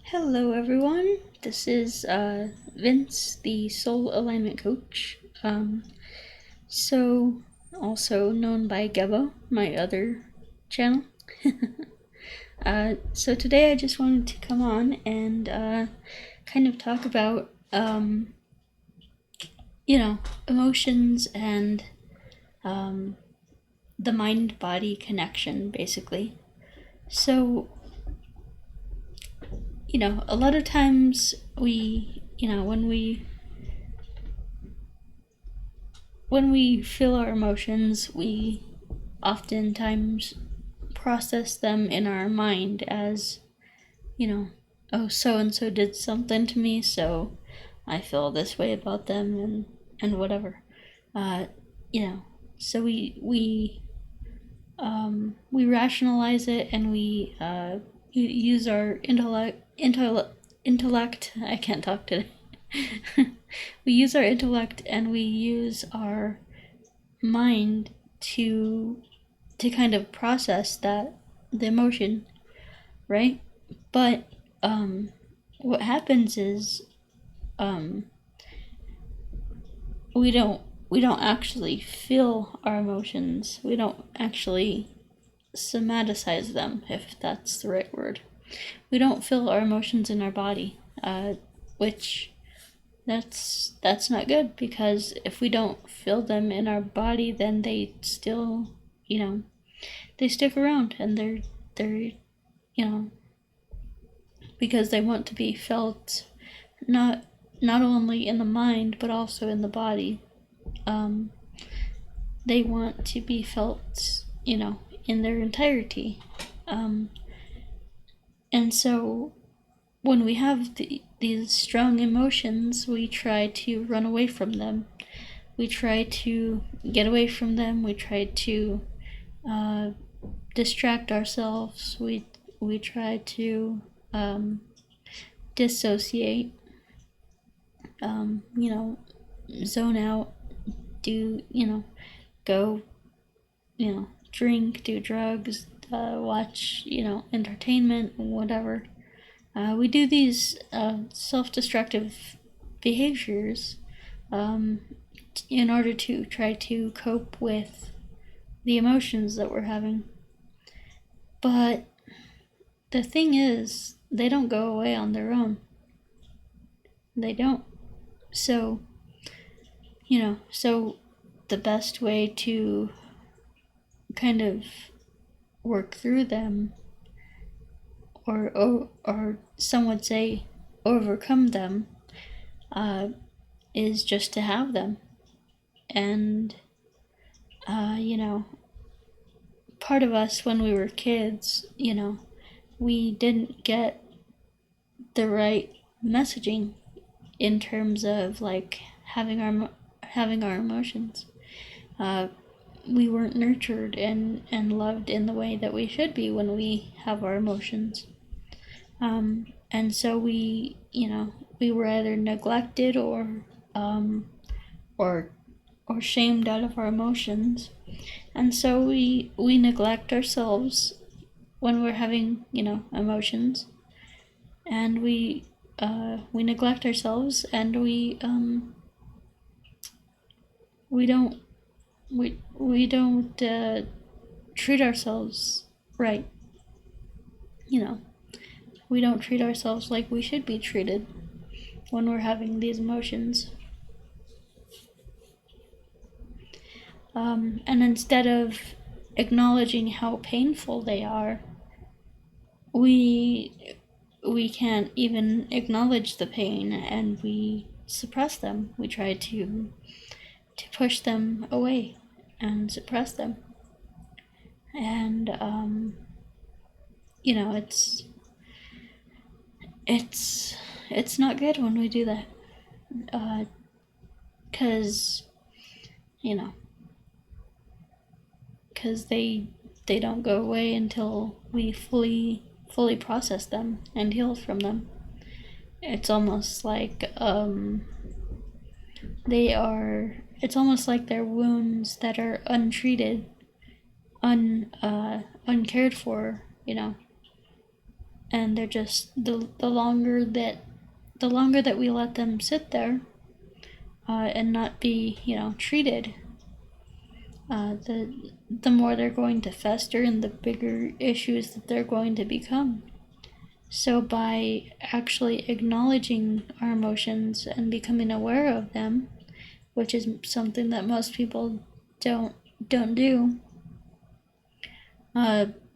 Hello, everyone. This is Vince, the Soul Alignment Coach. Also known by Gebo, my other channel. So today I just wanted to come on and kind of talk about, emotions and the mind-body connection, basically. So, a lot of times when we feel our emotions, we oftentimes process them in our mind as, oh, so and so did something to me, so I feel this way about them, and whatever. So we rationalize it, and we use our intellect. I can't talk today. We use our intellect, and we use our mind to kind of process the emotion, right? But what happens is we don't actually feel our emotions. We don't actually somaticize them, if that's the right word. We don't feel our emotions in our body, which that's not good, because if we don't feel them in our body, then they still, they stick around, and they're because they want to be felt not only in the mind but also in the body. They want to be felt, in their entirety. And so when we have these strong emotions, we try to run away from them. We try to get away from them. We try to distract ourselves. We try to dissociate, zone out, do, go, drink, do drugs, watch, entertainment, whatever. We do these self-destructive behaviors in order to try to cope with the emotions that we're having. But the thing is, they don't go away on their own. They don't. So, so the best way to kind of work through them, or some would say overcome them, is just to have them. And part of us, when we were kids, we didn't get the right messaging in terms of like having our emotions. We weren't nurtured and loved in the way that we should be when we have our emotions. And so we were either neglected or shamed out of our emotions. And so we neglect ourselves when we're having, emotions. And we neglect ourselves, and we don't treat ourselves right. We don't treat ourselves like we should be treated when we're having these emotions. And instead of acknowledging how painful they are, we can't even acknowledge the pain, and we suppress them. We try to push them away and suppress them. And it's not good when we do that, because they don't go away until we fully process them and heal from them. It's almost like it's almost like they're wounds that are untreated, uncared for, and they're just the longer that we let them sit there and not be, treated, the more they're going to fester and the bigger issues that they're going to become. So by actually acknowledging our emotions and becoming aware of them, which is something that most people don't do,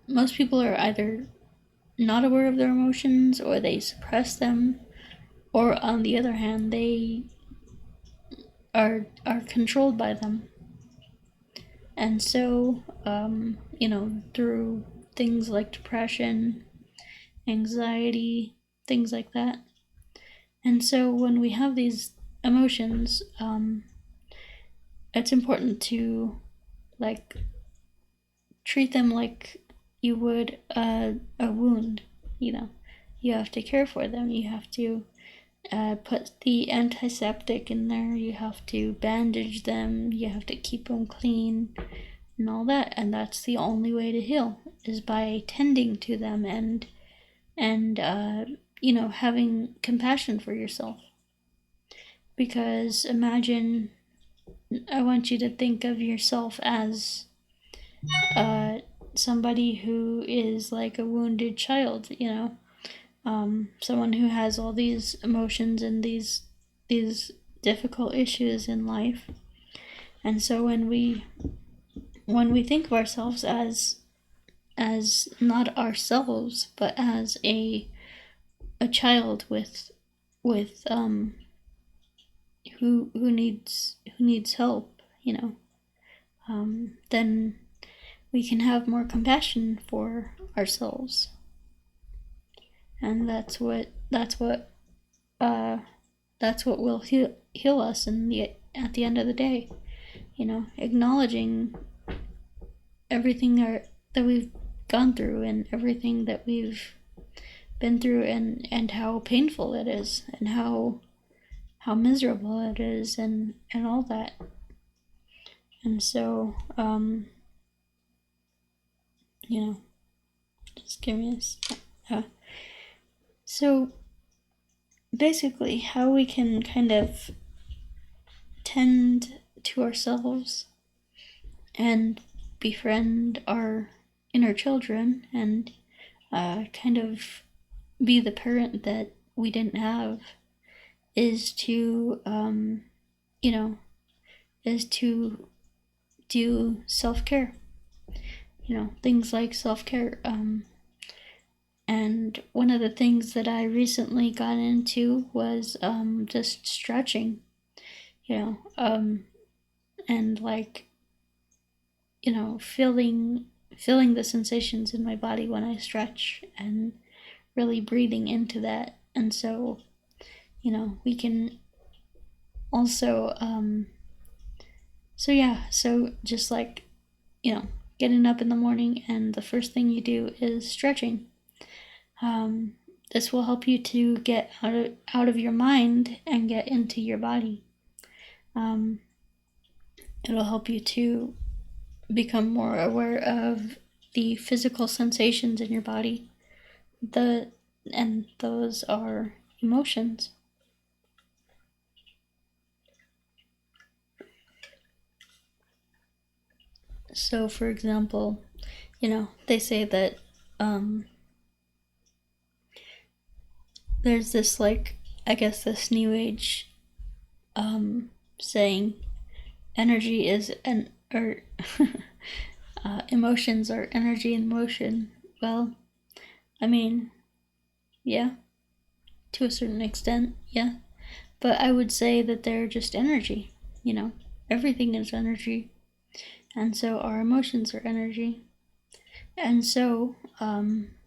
most people are either not aware of their emotions, or they suppress them, or on the other hand, they are controlled by them. And so, through things like depression, anxiety, things like that. And so when we have these emotions, it's important to treat them like you would a wound. You have to care for them. You have to put the antiseptic in there. You have to bandage them. You have to keep them clean and all that. And that's the only way to heal, is by tending to them and having compassion for yourself. Because imagine, I want you to think of yourself as somebody who is like a wounded child, someone who has all these emotions and these difficult issues in life. And so when we think of ourselves as not ourselves, but as a child with who needs help, then we can have more compassion for ourselves. And that's what will heal us at the end of the day. Acknowledging everything that we've gone through and everything that we've been through, and how painful it is, and how miserable it is, and all that. And so, just give me a second. So basically, how we can kind of tend to ourselves and befriend our inner children, and kind of be the parent that we didn't have, is to do self-care. Things like self-care. And one of the things that I recently got into was just stretching, and feeling the sensations in my body when I stretch, and really breathing into that. And so, we can also, so just getting up in the morning, and the first thing you do is stretching. This will help you to get out of your mind and get into your body. It'll help you to become more aware of the physical sensations in your body. And those are emotions. So, for example, they say that there's this this new age saying, energy is emotions are energy in motion. Well, I mean, yeah, to a certain extent, yeah. But I would say that they're just energy, everything is energy. And so our emotions are energy. And so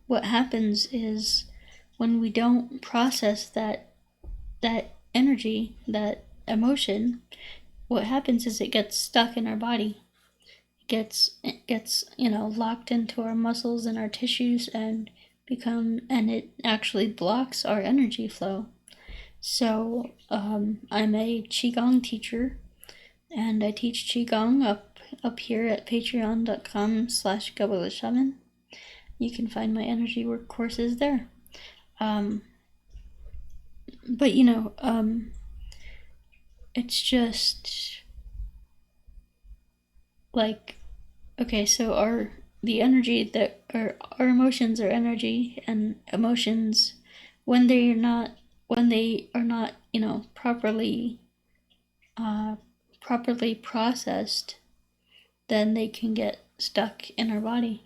what happens is, when we don't process that energy, that emotion, what happens is it gets stuck in our body. It gets locked into our muscles and our tissues, and it actually blocks our energy flow. So I'm a Qigong teacher, and I teach Qigong up here at patreon.com/Shaman. You can find my energy work courses there. But it's just like, okay, so the energy that our emotions are energy, and emotions, when they are not properly processed, then they can get stuck in our body,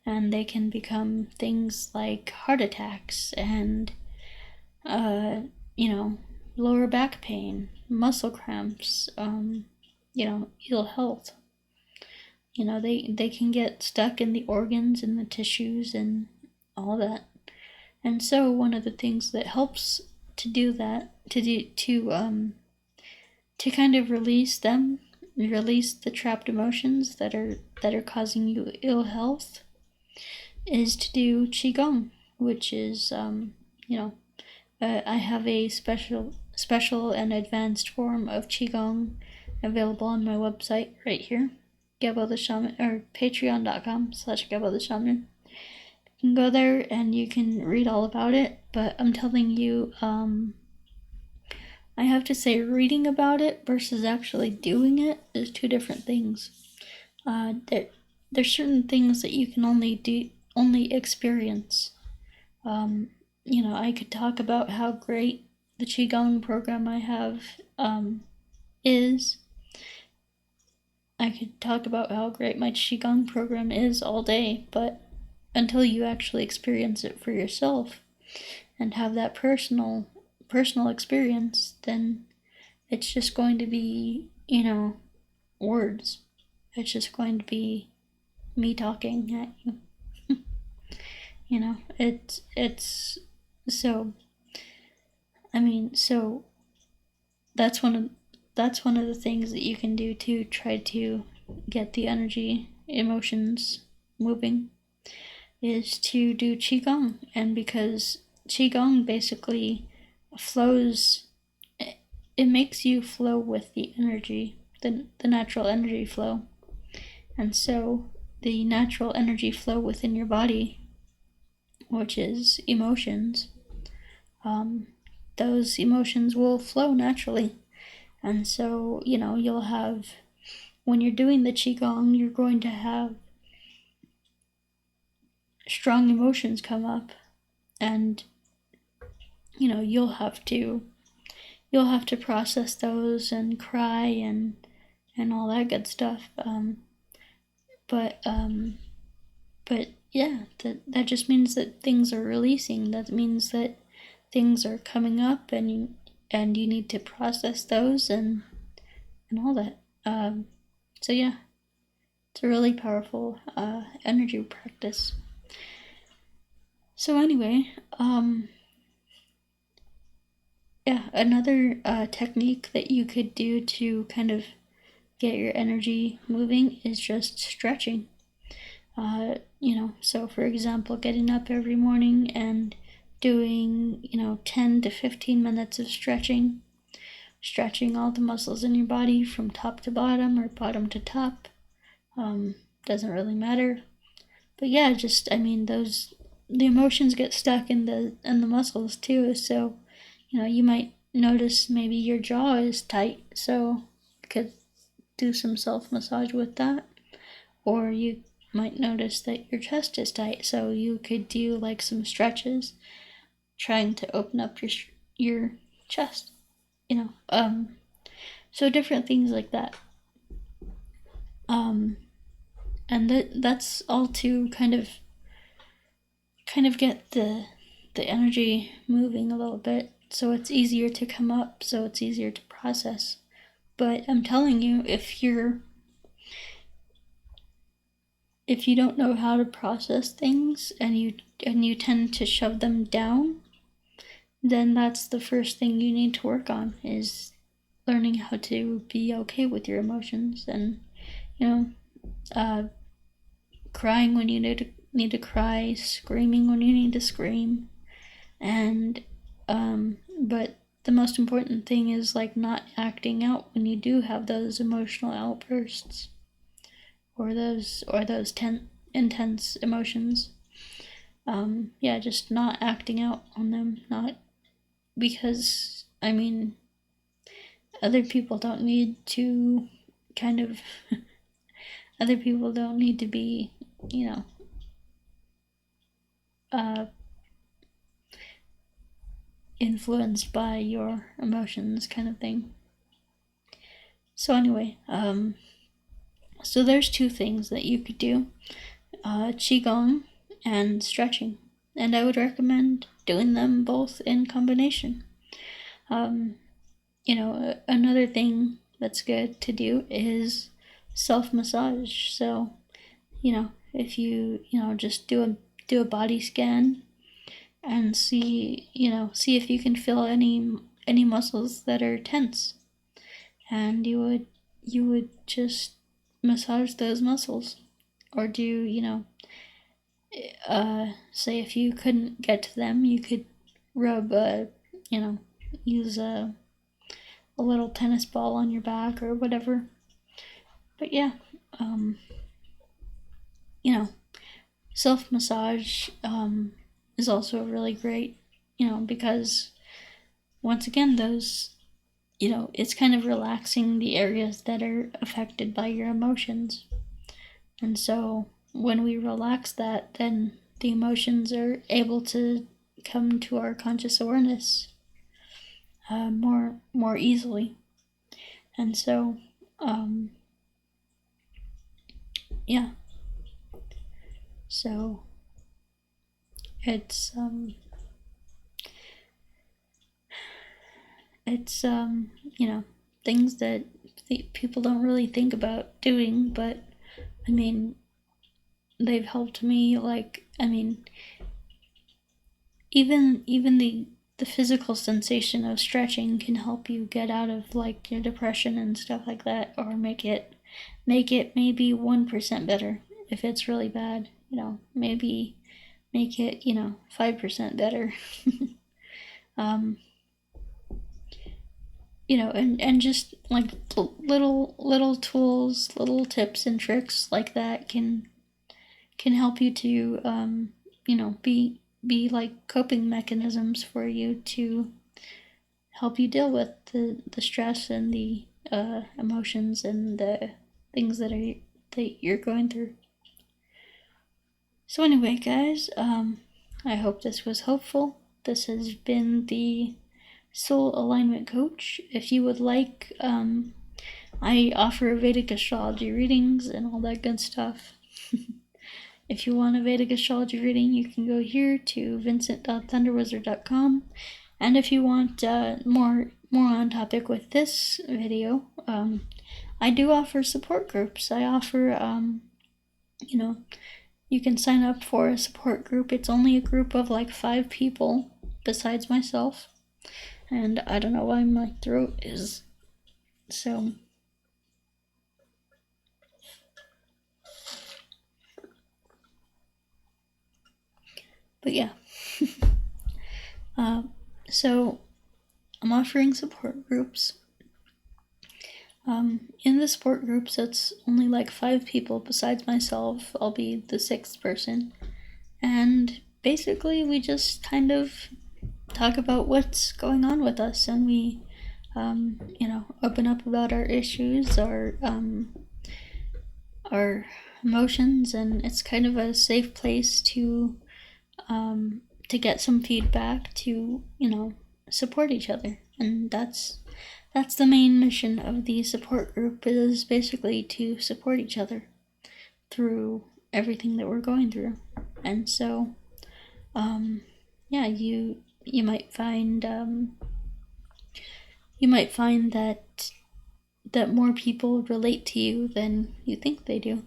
and they can become things like heart attacks and lower back pain, muscle cramps, ill health. They can get stuck in the organs and the tissues and all that. And so one of the things that helps to do that, to kind of release the trapped emotions that are causing you ill health, is to do Qigong, which is I have a special and advanced form of Qigong available on my website right here, Gabo the Shaman, or patreon.com/Gabo the Shaman. You can go there and you can read all about it, but I'm telling you, I have to say, reading about it versus actually doing it is two different things. There's certain things that you can only experience. I could talk about how great the Qigong program I have is. I could talk about how great my Qigong program is all day, but until you actually experience it for yourself and have that personal experience, then it's just going to be, words. It's just going to be me talking at you. It's so, so that's one of the things that you can do to try to get the energy, emotions moving, is to do Qigong. And because Qigong basically flows, it makes you flow with the energy, the natural energy flow. And so the natural energy flow within your body, which is emotions, those emotions will flow naturally. And so, you'll have, when you're doing the Qigong, you're going to have strong emotions come up, and you'll have to process those and cry and all that good stuff. But yeah, that just means that things are releasing. That means that things are coming up, and you need to process those and all that. So yeah, it's a really powerful energy practice. So anyway, another technique that you could do to kind of get your energy moving is just stretching. So for example, getting up every morning and doing 10 to 15 minutes of stretching all the muscles in your body from top to bottom or bottom to top. Doesn't really matter. But yeah, just the emotions get stuck in the muscles too. So you might notice maybe your jaw is tight, so you could do some self-massage with that. Or you might notice that your chest is tight, so you could do like some stretches trying to open up your chest. So different things like that. And that's all to kind of get the energy moving a little bit, so it's easier to come up, so it's easier to process. But I'm telling you, if you don't know how to process things, and you tend to shove them down, then that's the first thing you need to work on, is learning how to be okay with your emotions, and crying when you need to cry, screaming when you need to scream, and but the most important thing is like not acting out when you do have those emotional outbursts or those intense emotions. just not acting out on them, not because, I mean, other people don't need to other people don't need to be, influenced by your emotions, kind of thing. So anyway, so there's two things that you could do, Qigong and stretching, and I would recommend doing them both in combination. Another thing that's good to do is self-massage. So, if you, just do a body scan and see if you can feel any muscles that are tense, and you would just massage those muscles, or do say if you couldn't get to them, you could rub use a little tennis ball on your back or whatever. But yeah, self-massage is also really great, because once again, those, it's kind of relaxing the areas that are affected by your emotions. And so when we relax that, then the emotions are able to come to our conscious awareness more easily. And so, so it's things that people don't really think about doing, but I mean, they've helped me. Even the physical sensation of stretching can help you get out of your depression and stuff like that, or make it maybe 1% better if it's really bad. Maybe make it 5% better. And just little tools, little tips and tricks like that can help you to be like coping mechanisms for you to help you deal with the stress and the emotions and the things that you're going through. So anyway, guys, I hope this was helpful. This has been the Soul Alignment Coach. If you would like, I offer Vedic astrology readings and all that good stuff. If you want a Vedic astrology reading, you can go here to vincent.thunderwizard.com. And if you want more on topic with this video, I do offer support groups. I offer, you can sign up for a support group. It's only a group of 5 people besides myself. And I don't know why my throat is so... But yeah. So I'm offering support groups. In the support groups, it's only 5 people besides myself. I'll be the 6th person. And basically, we just kind of talk about what's going on with us, and we, open up about our issues, our emotions, and it's kind of a safe place to get some feedback, to, support each other. And that's the main mission of the support group, is basically to support each other through everything that we're going through. And so, you might find that more people relate to you than you think they do.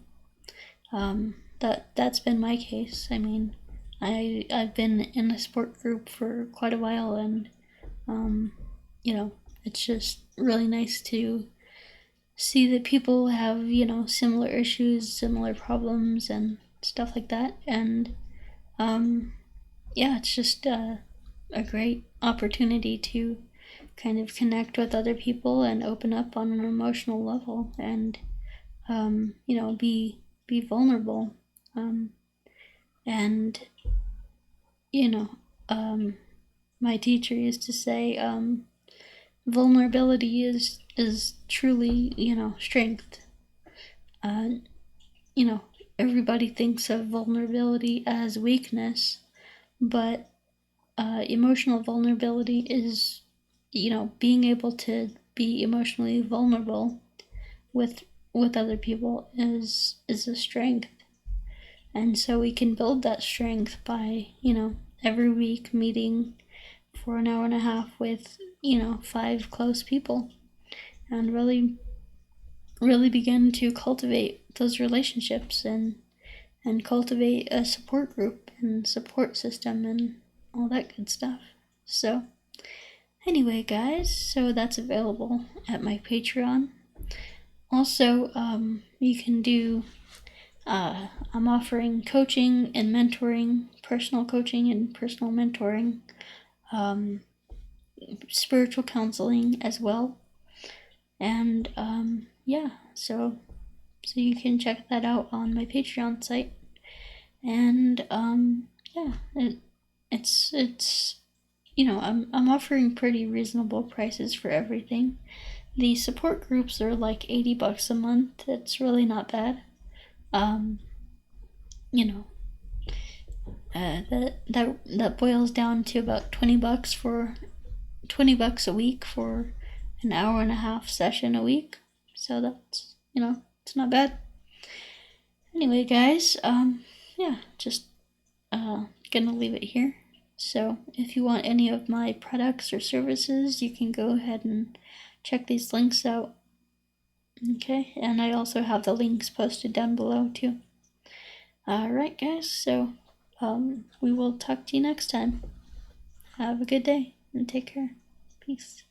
That's been my case. I mean, I've been in a support group for quite a while, and it's just really nice to see that people have similar issues, similar problems, and stuff like that. And it's just a great opportunity to kind of connect with other people and open up on an emotional level, and be vulnerable, and you know, my teacher used to say, vulnerability is truly, strength. Uh, you know, everybody thinks of vulnerability as weakness, but emotional vulnerability is, being able to be emotionally vulnerable with other people is a strength. And so we can build that strength by, every week meeting for an hour and a half with, 5 close people, and really begin to cultivate those relationships, and cultivate a support group and support system and all that good stuff. So anyway, guys, so that's available at my Patreon. Also, you can do, I'm offering coaching and mentoring, personal coaching and personal mentoring, spiritual counseling as well. And yeah, so you can check that out on my Patreon site. And yeah, it's I'm offering pretty reasonable prices for everything. The support groups are like $80 a month. It's really not bad. You know, that boils down to about $20 a week for an hour and a half session a week. So that's, it's not bad. Anyway, guys, yeah, just gonna leave it here. So if you want any of my products or services, you can go ahead and check these links out. Okay, and I also have the links posted down below too. Alright, guys, so we will talk to you next time. Have a good day and take care. Peace.